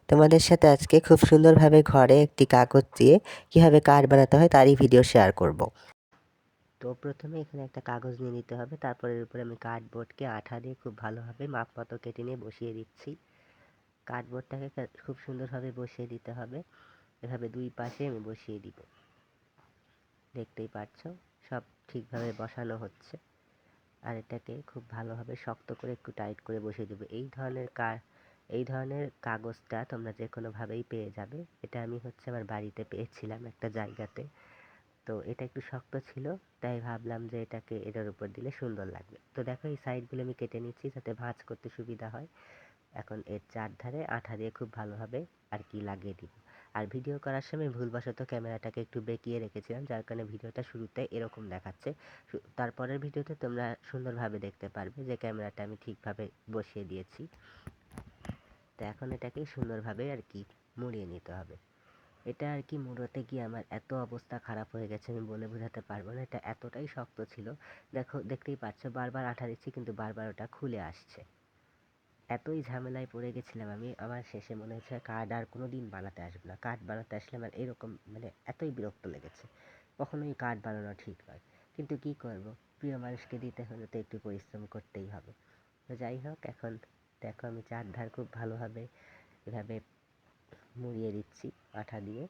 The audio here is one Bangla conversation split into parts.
তোমাদের সাথে আজকে খুব সুন্দরভাবে ঘরে একটি কাগজ দিয়ে কিভাবে কার্ড বানাতে হয় তারই ভিডিও শেয়ার করব। তো প্রথমে এখানে একটা কাগজ নিয়ে নিতে হবে, তারপর এর উপরে আমি কার্ডবোর্ডকে আঠা দিয়ে খুব ভালোভাবে মাপ মতো কেটে নিয়ে বসিয়ে দিচ্ছি। কার্ডবোর্ডটাকে খুব সুন্দরভাবে বসিয়ে দিতে হবে, এভাবে দুই পাশে আমি বসিয়ে দিব। দেখতেই পাচ্ছো সব ঠিকভাবে বসানো হচ্ছে। আর এটাকে খুব ভালোভাবে শক্ত করে একটু টাইট করে বসিয়ে দেবো। এই ধরনের কাগজটা তোমরা যে কোনোভাবেই পেয়ে যাবে। এটা আমি আমার বাড়িতে পেয়েছিলাম একটা জায়গাতে। তো এটা একটু শক্ত ছিল, তাই ভাবলাম যে এটাকে এটার উপর দিলে সুন্দর লাগবে। তো দেখো এই সাইডগুলো আমি কেটে নিচ্ছি যাতে ভাঁজ করতে সুবিধা হয়। এখন এর চারধারে আঠা দিয়ে খুব ভালোভাবে লাগিয়ে দিব। আর ভিডিও করার সময় ভুলবশত ক্যামেরাটাকে একটু বেঁকিয়ে রেখেছিলাম, যার কারণে ভিডিওটা শুরুতে এরকম দেখাচ্ছে। তারপরের ভিডিওতে তোমরা সুন্দরভাবে দেখতে পারবে যে ক্যামেরাটা আমি ঠিকভাবে বসিয়ে দিয়েছি। তো এখন এটাকে সুন্দরভাবে মুড়িয়ে নিতে হবে। এটা মুড়োতে গিয়ে আমার এত অবস্থা খারাপ হয়ে গেছে আমি বলে বোঝাতে পারবো না। এটা এতটাই শক্ত ছিল, দেখতেই পাচ্ছ বারবার আঠা দিচ্ছি কিন্তু বারবার ওটা খুলে আসছে। এতই ঝামেলায় পড়ে গেছিলাম আমি, আমার শেষে মনে হচ্ছে কার্ড আর কোনো দিন বানাতে আসবো না। কার্ড বানাতে আসলে আমার এরকম এতই বিরক্ত লেগেছে। কখনোই কার্ড বানানো ঠিক নয়, কিন্তু কি করব, প্রিয় মানুষকে দিতে হলে তো একটু পরিশ্রম করতেই হবে। তো যাই হোক, এখন দেখো আমি চারধার খুব ভালোভাবে এভাবে মুড়িয়ে দিচ্ছি আঠা দিয়ে।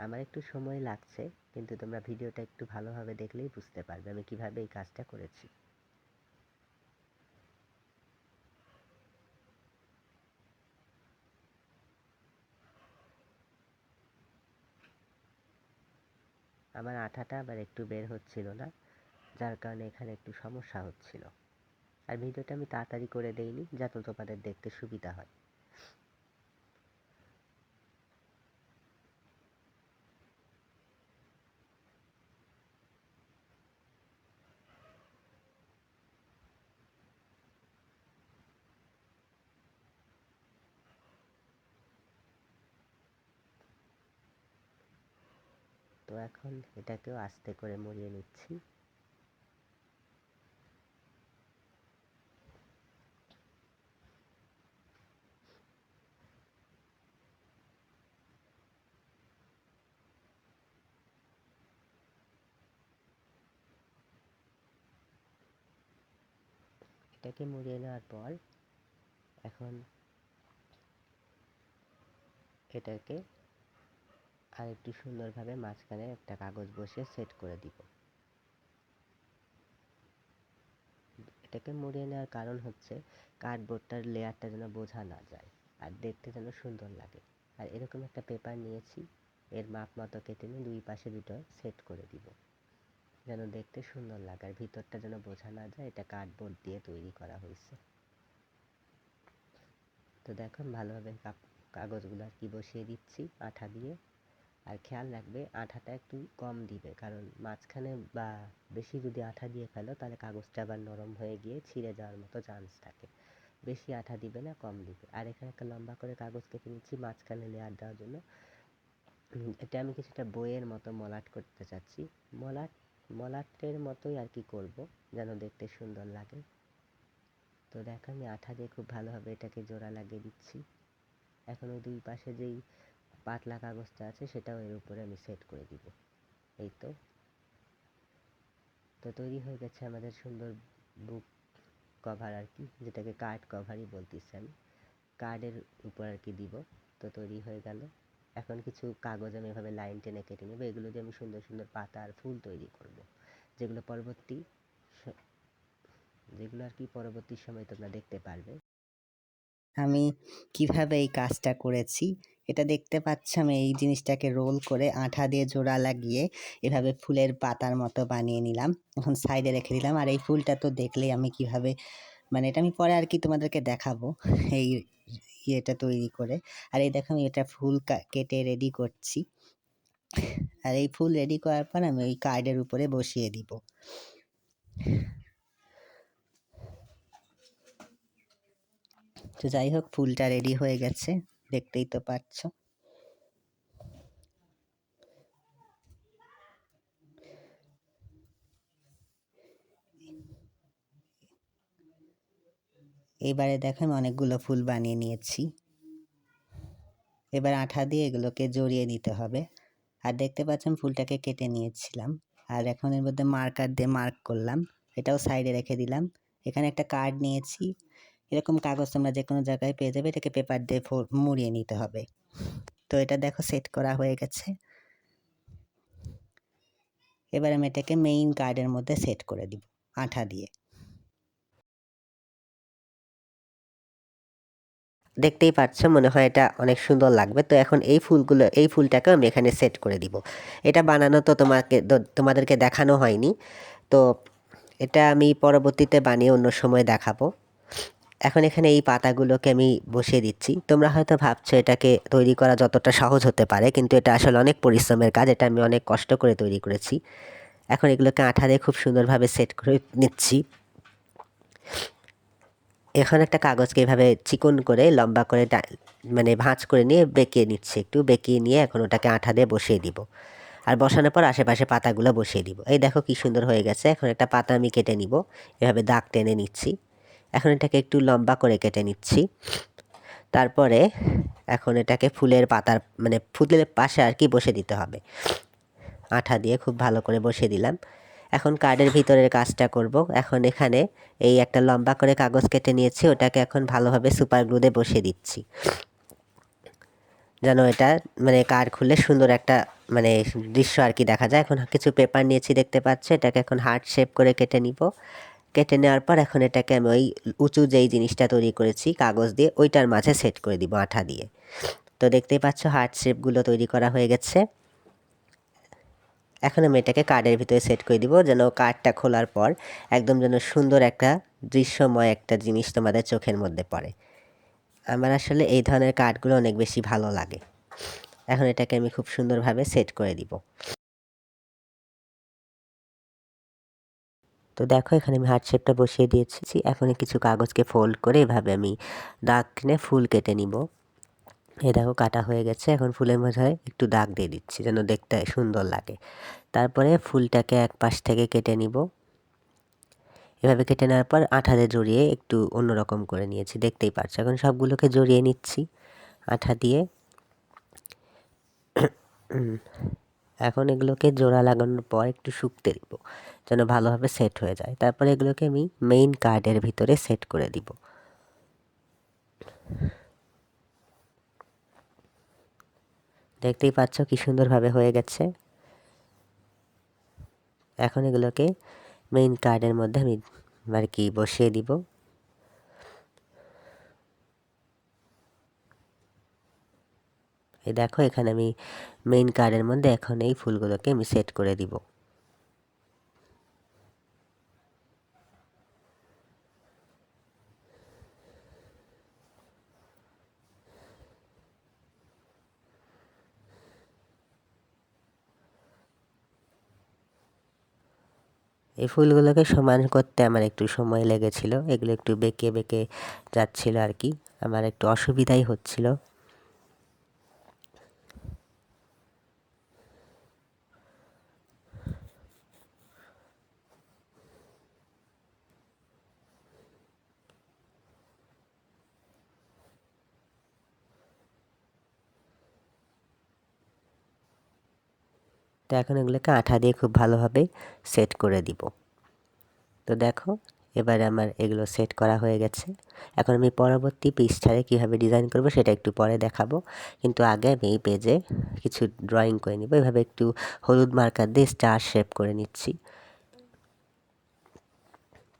আমার একটু সময় লাগছে, কিন্তু তোমরা ভিডিওটা একটু ভালোভাবে দেখলেই বুঝতে পারবে আমি কিভাবে এই কাজটা করেছি। আমার আঠাটা আবার একটু বের হচ্ছিল না, যার কারণে এখানে একটু সমস্যা হচ্ছিল। আর ভিডিওটা আমি তাড়াতাড়ি করে দেইনি যাতে তোমাদের দেখতে সুবিধা হয়। তো এখন এটাকেও আস্তে করে মুড়িয়ে নিচ্ছি। এটাকে মুড়িয়ে নেওয়ার পর এখন এটাকে আর একটু সুন্দরভাবে মাঝখানে একটা কাগজ বসিয়ে সেট করে দিব। এটাকে মুড়িয়ে নেওয়ার কারণ হচ্ছে কার্ডবোর্ডটার লেয়ারটা যেন বোঝা না যায় আর দেখতে যেন সুন্দর লাগে। আর এরকম একটা পেপার নিয়েছি, এর মাপ মতো কেটে নিয়ে দুই পাশে দুটো সেট করে দিব যেন দেখতে সুন্দর লাগে আর ভিতরটা যেন বোঝা না যায় এটা কার্ডবোর্ড দিয়ে তৈরি করা হয়েছে। তো দেখো ভালোভাবে কাগজগুলো বসিয়ে দিচ্ছি আঠা দিয়ে। আর খেয়াল রাখবে আঠাটা একটু কম দিবে, কারণ মাঝখানে বা বেশি যদি আঠা দিয়ে ফেলো তাহলে কাগজটা আবার নরম হয়ে গিয়ে ছিঁড়ে যাওয়ার মতো চান্স থাকে। বেশি আঠা দিবে না, কম দিবে। আর এখানে একটা লম্বা করে কাগজ কেটে নিচ্ছি মাঝখানে লেয়ার দেওয়ার জন্য। এটা আমি কিছুটা বইয়ের মতো মলাট করতে চাচ্ছি। মলাট মলাটের মতোই করব যেন দেখতে সুন্দর লাগে। তো দেখো আমি আঠা দিয়ে খুব ভালোভাবে এটাকে জোড়া লাগিয়ে দিচ্ছি। এখন ওই দুই পাশে যেই পাতলা কাগজটা আছে সেটাও এর উপরে আমি সেট করে দিব। এই তো তো তৈরি হয়ে গেছে আমাদের সুন্দর বুক কভার, যেটাকে কার্ড কভারই বলতেছি আমি। কার্ডের উপর দিব। তো তৈরি হয়ে গেল। এখন কিছু কাগজ আমি এভাবে লাইন টেনে কেটে নেব, এগুলো দিয়ে আমি সুন্দর সুন্দর পাতা আর ফুল তৈরি করব, যেগুলো পরবর্তী সময় তোমরা দেখতে পারবে আমি কিভাবে এই কাজটা করেছি। এটা দেখতে পাচ্ছ আমি এই জিনিসটাকে রোল করে আঠা দিয়ে জোড়া লাগিয়ে এভাবে ফুলের পাতার মতো বানিয়ে নিলাম। এখন সাইডে রেখে দিলাম। আর এই ফুলটা তো দেখলেই আমি কিভাবে এটা আমি পরে তোমাদেরকে দেখাবো এই ইয়েটা তৈরি করে। আর এই দেখো আমি এটা ফুল কেটে রেডি করছি। আর এই ফুল রেডি করার পর আমি ওই কার্ডের উপরে বসিয়ে দিব। তো যাই হোক, ফুলটা রেডি হয়ে গেছে, দেখতেই তো পাচ্ছ। এবারে দেখো আমি অনেকগুলো ফুল বানিয়ে নিয়েছি। এবার আঠা দিয়ে এগুলোকে জড়িয়ে নিতে হবে। আর দেখতে পাচ্ছেন ফুলটাকে কেটে নিয়েছিলাম। আর এখন এর মধ্যে মার্কার দিয়ে মার্ক করলাম, এটাও সাইডে রেখে দিলাম। এখানে একটা কার্ড নিয়েছি, এরকম কাগজ তোমরা যে কোনো জায়গায় পেয়ে যাবে, এটাকে পেপার দিয়ে মুড়িয়ে নিতে হবে। তো এটা দেখো সেট করা হয়ে গেছে। এবার আমি এটাকে মেইন কার্ডের মধ্যে সেট করে দিব আঠা দিয়ে। দেখতেই পাচ্ছ, মনে হয় এটা অনেক সুন্দর লাগবে। তো এখন এই ফুলটাকে আমি এখানে সেট করে দিব। এটা বানানো তো তোমাদেরকে দেখানো হয়নি, তো এটা আমি পরবর্তীতে বানিয়ে অন্য সময় দেখাবো। এখন এখানে এই পাতাগুলোকে আমি বসিয়ে দিচ্ছি। তোমরা হয়তো ভাবছো এটাকে তৈরি করা যতটা সহজ হতে পারে, কিন্তু এটা আসলে অনেক পরিশ্রমের কাজ। এটা আমি অনেক কষ্ট করে তৈরি করেছি। এখন এগুলোকে আঠা দিয়ে খুব সুন্দরভাবে সেট করে নিচ্ছি। এখন একটা কাগজকে এভাবে চিকন করে লম্বা করে মানে ভাঁজ করে নিয়ে বেঁকিয়ে নিচ্ছি, একটু বেঁকিয়ে নিয়ে এখন ওটাকে আঠা দিয়ে বসিয়ে দিব। আর বসানোর পর আশেপাশে পাতাগুলো বসিয়ে দিব। এই দেখো কি সুন্দর হয়ে গেছে। এখন একটা পাতা আমি কেটে নিব, এভাবে দাগ টেনে নিচ্ছি। এখন এটাকে একটু লম্বা করে কেটে নিচ্ছি। তারপরে এখন এটাকে ফুলের পাতার মানে ফুলের পাশে আর কি বসে দিতে হবে। আঠা দিয়ে খুব ভালো করে বসিয়ে দিলাম। এখন কার্ডের ভিতরের কাজটা করব। এখন এখানে এই একটা লম্বা করে কাগজ কেটে নিয়েছি, ওটাকে এখন ভালোভাবে সুপার গ্লু দিয়ে বসিয়ে দিচ্ছি, যেন এটা মানে কার্ড খুললে সুন্দর একটা মানে দৃশ্য আর কি দেখা যায়। এখন কিছু পেপার নিয়েছি দেখতে পাচ্ছ, এটাকে এখন হার্ট শেপ করে কেটে নিব। কেটে নেওয়ার পর এখন এটাকে আমি ওই উঁচু যেই জিনিসটা তৈরি করেছি কাগজ দিয়ে, ওইটার মাঝে সেট করে দিব আঠা দিয়ে। তো দেখতেই পাচ্ছ হার্ট শেপগুলো তৈরি করা হয়ে গেছে। এখন আমি এটাকে কার্ডের ভিতরে সেট করে দিব, যেন কার্ডটা খোলার পর একদম যেন সুন্দর একটা দৃশ্যময় একটা জিনিস তোমাদের চোখের মধ্যে পড়ে। আমার আসলে এই ধরনের কার্ডগুলো অনেক বেশি ভালো লাগে। এখন এটাকে আমি খুব সুন্দরভাবে সেট করে দিব। তো দেখো এখানে আমি হার্ট শেপটা বসিয়ে দিয়েছি। এখন কিছু কাগজকে ফোল্ড করে এভাবে আমি দাগ টেনে ফুল কেটে নিব। এই দেখো কাটা হয়ে গেছে। এখন ফুলের মাঝে একটু দাগ দিয়ে দিচ্ছি যেন দেখতে সুন্দর লাগে। তারপরে ফুলটাকে এক পাশ থেকে কেটে নিব। এভাবে কেটে নেওয়ার পর আঠা দিয়ে জড়িয়ে একটু অন্যরকম করে নিয়েছি, দেখতেই পাচ্ছ। এখন সবগুলোকে জড়িয়ে নিচ্ছি আঠা দিয়ে। এখন এগুলোকে জোড়া লাগানোর পর একটু শুকতে দিব যেন ভালোভাবে সেট হয়ে যায়। তারপরে এগুলোকে আমি মেইন কার্ডের ভিতরে সেট করে দিব। দেখতেই পাচ্ছ কি সুন্দরভাবে হয়ে গেছে। এখন এগুলোকে মেইন কার্ডের মধ্যে আমি আর কি বসিয়ে দিব। এই দেখো এখানে আমি মেইন কার্ডের মধ্যে এখন এই ফুলগুলোকে আমি সেট করে দিব। এই ফুলগুলোকে সমান করতে আমার একটু সময় লেগেছিল, এগুলো একটু বেঁকে বেঁকে যাচ্ছিল আর কি, আমার একটু অসুবিধাই হচ্ছিল। তো এখন এগুলোকে আঠা দিয়ে খুব ভালোভাবে সেট করে দিব। তো দেখো এবারে আমার এগুলো সেট করা হয়ে গেছে। এখন আমি পরবর্তী পৃষ্ঠায় কীভাবে ডিজাইন করব সেটা একটু পরে দেখাবো, কিন্তু আগে আমি এই পেজে কিছু ড্রয়িং করে নিব। এভাবে একটু হলুদ মার্কার দিয়ে স্টার শেপ করে নিচ্ছি।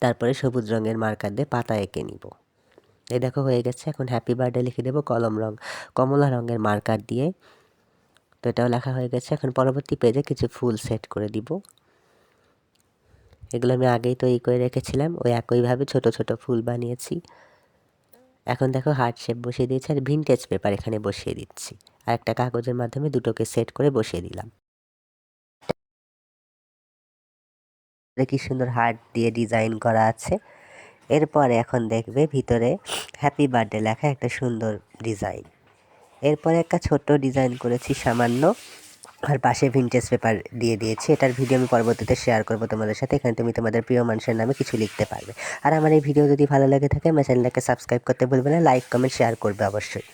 তারপরে সবুজ রঙের মার্কার দিয়ে পাতা এঁকে নিব। এই দেখো হয়ে গেছে। এখন হ্যাপি বার্থডে লিখে দেবো কমলা রঙের মার্কার দিয়ে। তো এটাও লেখা হয়ে গেছে। এখন পরবর্তী পেজে কিছু ফুল সেট করে দিব। এগুলো আমি আগেই তৈরি করে রেখেছিলাম, ওই একইভাবে ছোট ছোট ফুল বানিয়েছি। এখন দেখো হার্ট শেপ বসিয়ে দিয়েছি আর ভিনটেজ পেপার এখানে বসিয়ে দিচ্ছি, আর একটা কাগজের মাধ্যমে দুটোকে সেট করে বসিয়ে দিলাম। কি সুন্দর হার্ট দিয়ে ডিজাইন করা আছে। এরপরে এখন দেখবে ভিতরে হ্যাপি বার্থডে লেখা একটা সুন্দর ডিজাইন। এরপরে একটা ছোট্ট ডিজাইন করেছি সামান্য, আর পাশে ভিনটেজ পেপার দিয়ে দিয়েছি। এটার ভিডিও আমি পরবর্তীতে শেয়ার করব তোমাদের সাথে। এখানে তুমি তোমাদের প্রিয় মানুষের নামে কিছু লিখতে পারবে। আর আমার এই ভিডিও যদি ভালো লেগে থাকে আমার চ্যানেলটাকে সাবস্ক্রাইব করতে ভুলবে না, লাইক কমেন্ট শেয়ার করবে অবশ্যই।